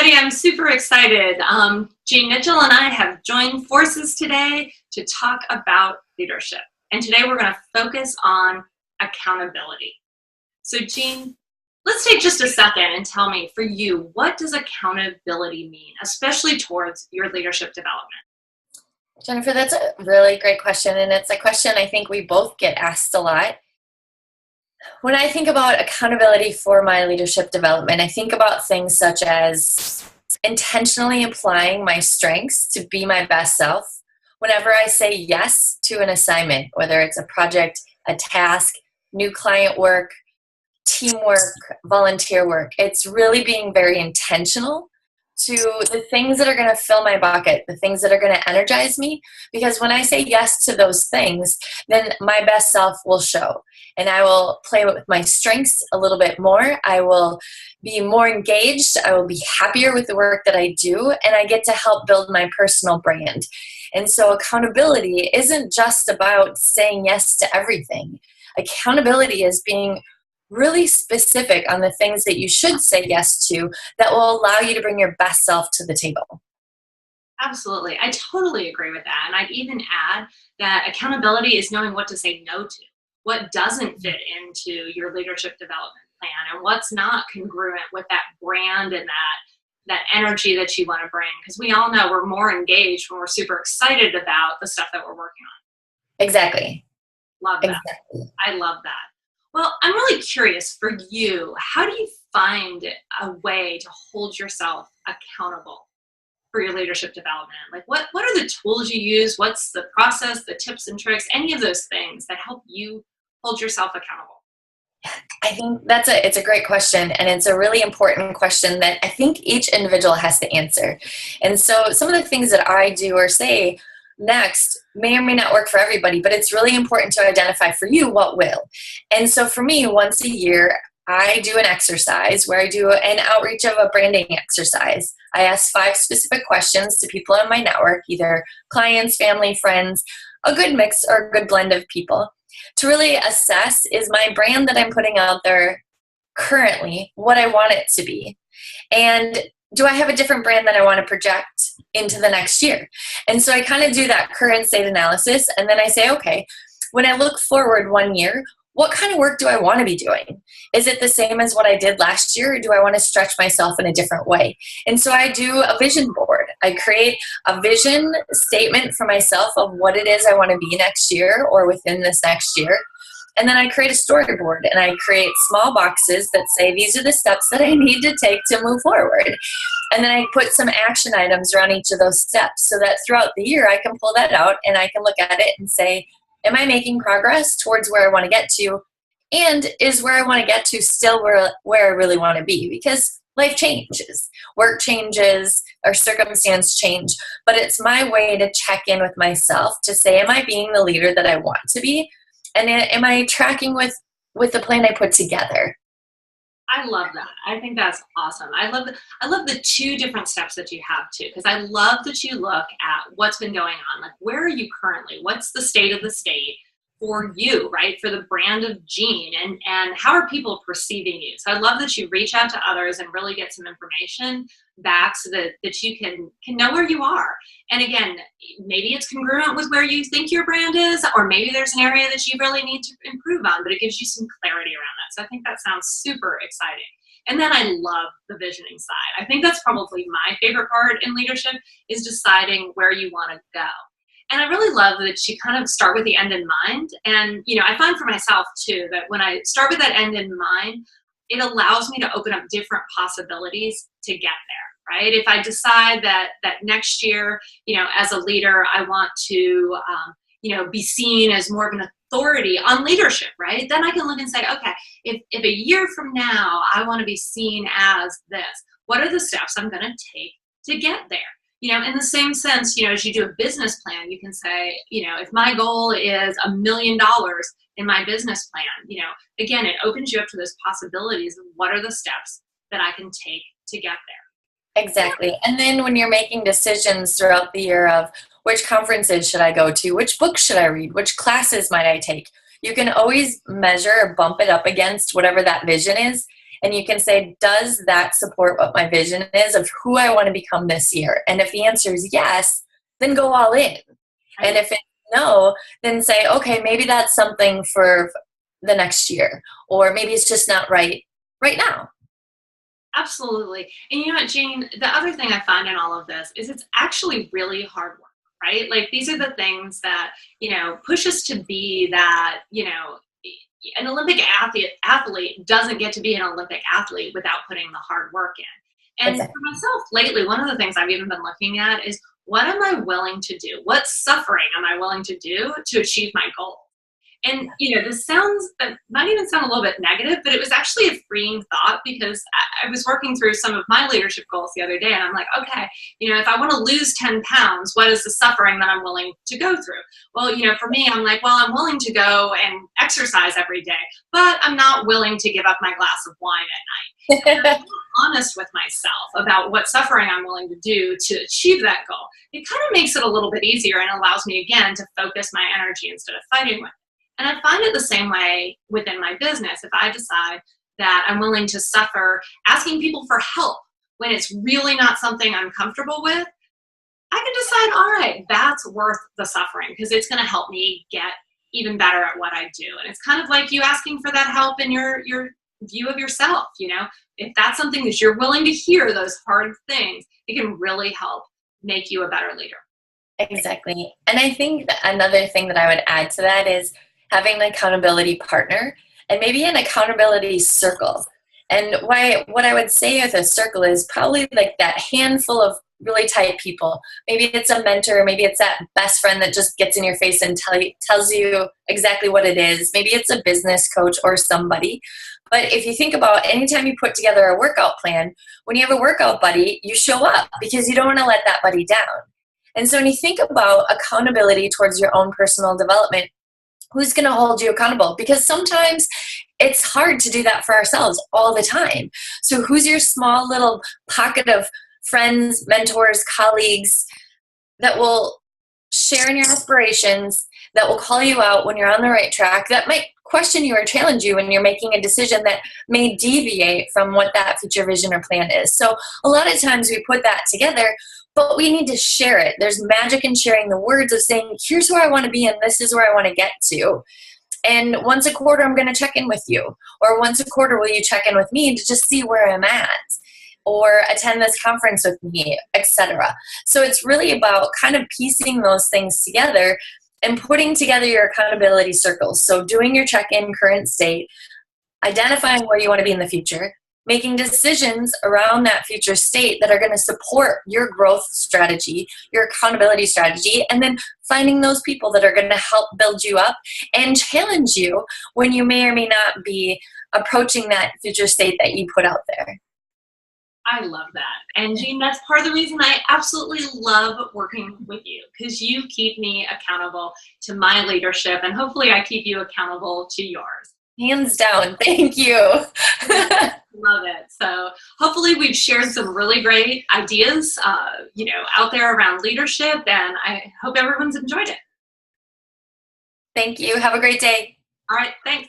everybody. I'm super excited. Jean Nitchell and I have joined forces today to talk about leadership. And today we're going to focus on accountability. So Jean, let's take just a second and tell me, for you, what does accountability mean, especially towards your leadership development? Jennifer, that's a really great question. And it's a question I think we both get asked a lot. When I think about accountability for my leadership development, I think about things such as intentionally applying my strengths to be my best self. Whenever I say yes to an assignment, whether it's a project, a task, new client work, teamwork, volunteer work, it's really being very intentional to the things that are going to fill my bucket, the things that are going to energize me. Because when I say yes to those things, then my best self will show. And I will play with my strengths a little bit more. I will be more engaged. I will be happier with the work that I do. And I get to help build my personal brand. And so accountability isn't just about saying yes to everything. Accountability is being really specific on the things that you should say yes to that will allow you to bring your best self to the table. Absolutely. I totally agree with that. And I'd even add that accountability is knowing what to say no to, what doesn't fit into your leadership development plan, and what's not congruent with that brand and that energy that you want to bring. Because we all know we're more engaged when we're super excited about the stuff that we're working on. Exactly. Love that. Exactly. I love that. Well, I'm really curious for you, how do you find a way to hold yourself accountable for your leadership development? Like what are the tools you use? What's the process, the tips and tricks, any of those things that help you hold yourself accountable? I think it's a great question, and it's a really important question that I think each individual has to answer. And so some of the things that I do or say next may or may not work for everybody, but it's really important to identify for you what will. And so for me, once a year, I do an exercise where I do an outreach of a branding exercise. I ask 5 specific questions to people in my network, either clients, family, friends, a good mix or a good blend of people, to really assess, is my brand that I'm putting out there currently what I want it to be? And do I have a different brand that I want to project into the next year? And so I kind of do that current state analysis, and then I say, okay, when I look forward 1 year, what kind of work do I want to be doing? Is it the same as what I did last year, or do I want to stretch myself in a different way? And so I do a vision board. I create a vision statement for myself of what it is I want to be next year or within this next year. And then I create a storyboard, and I create small boxes that say, these are the steps that I need to take to move forward. And then I put some action items around each of those steps so that throughout the year I can pull that out and I can look at it and say, am I making progress towards where I want to get to? And is where I want to get to still where I really want to be? Because life changes, work changes, our circumstance change. But it's my way to check in with myself to say, am I being the leader that I want to be? And am I tracking with the plan I put together? I love that. I think that's awesome. I love the 2 different steps that you have too, because I love that you look at what's been going on. Like, where are you currently? What's the state of the state for you, right? For the brand of Jean, and how are people perceiving you? So I love that you reach out to others and really get some information back so that you can know where you are. And again, maybe it's congruent with where you think your brand is, or maybe there's an area that you really need to improve on, but it gives you some clarity around that. So I think that sounds super exciting. And then I love the visioning side. I think that's probably my favorite part in leadership, is deciding where you want to go. And I really love that you kind of start with the end in mind. And, I find for myself too, that when I start with that end in mind, it allows me to open up different possibilities to get there, right? If I decide that next year, as a leader, I want to, be seen as more of an authority on leadership, right? Then I can look and say, okay, if a year from now, I want to be seen as this, what are the steps I'm going to take to get there? In the same sense, as you do a business plan, you can say, if my goal is $1 million in my business plan, again, it opens you up to those possibilities of what are the steps that I can take to get there. Exactly. And then when you're making decisions throughout the year of which conferences should I go to, which books should I read, which classes might I take, you can always measure or bump it up against whatever that vision is And you can say, does that support what my vision is of who I want to become this year? And if the answer is yes, then go all in. And if it's no, then say, okay, maybe that's something for the next year, or maybe it's just not right now. Absolutely. And you know what, Jane, the other thing I find in all of this is it's actually really hard work, right? Like these are the things that, push us to be that, an Olympic athlete doesn't get to be an Olympic athlete without putting the hard work in. And Exactly. for myself lately, one of the things I've even been looking at is what am I willing to do? What suffering am I willing to do to achieve my goal? And this might even sound a little bit negative, but it was actually a freeing thought because I was working through some of my leadership goals the other day, and I'm like, okay, if I want to lose 10 pounds, what is the suffering that I'm willing to go through? Well, for me, I'm like, well, I'm willing to go and exercise every day, but I'm not willing to give up my glass of wine at night. And I'm honest with myself about what suffering I'm willing to do to achieve that goal. It kind of makes it a little bit easier and allows me again to focus my energy instead of fighting with it. And I find it the same way within my business. If I decide that I'm willing to suffer asking people for help when it's really not something I'm comfortable with, I can decide, all right, that's worth the suffering because it's going to help me get even better at what I do. And it's kind of like you asking for that help in your view of yourself. If that's something that you're willing to hear, those hard things, it can really help make you a better leader. Exactly. And I think that another thing that I would add to that is having an accountability partner and maybe an accountability circle. And what I would say with a circle is probably like that handful of really tight people. Maybe it's a mentor, maybe it's that best friend that just gets in your face and tells you exactly what it is. Maybe it's a business coach or somebody. But if you think about anytime you put together a workout plan, when you have a workout buddy, you show up because you don't want to let that buddy down. And so when you think about accountability towards your own personal development, who's going to hold you accountable? Because sometimes it's hard to do that for ourselves all the time. So who's your small little pocket of friends, mentors, colleagues that will share in your aspirations, that will call you out when you're on the right track, that might question you or challenge you when you're making a decision that may deviate from what that future vision or plan is. So a lot of times we put that together, but we need to share it. There's magic in sharing the words of saying, here's where I want to be and this is where I want to get to. And once a quarter, I'm going to check in with you. Or once a quarter, will you check in with me to just see where I'm at? Or attend this conference with me, etc. So it's really about kind of piecing those things together and putting together your accountability circles. So doing your check-in current state, identifying where you want to be in the future, making decisions around that future state that are going to support your growth strategy, your accountability strategy, and then finding those people that are going to help build you up and challenge you when you may or may not be approaching that future state that you put out there. I love that. And Jean, that's part of the reason I absolutely love working with you, because you keep me accountable to my leadership, and hopefully I keep you accountable to yours. Hands down. Thank you. Love it. So hopefully we've shared some really great ideas, out there around leadership, and I hope everyone's enjoyed it. Thank you. Have a great day. All right. Thanks.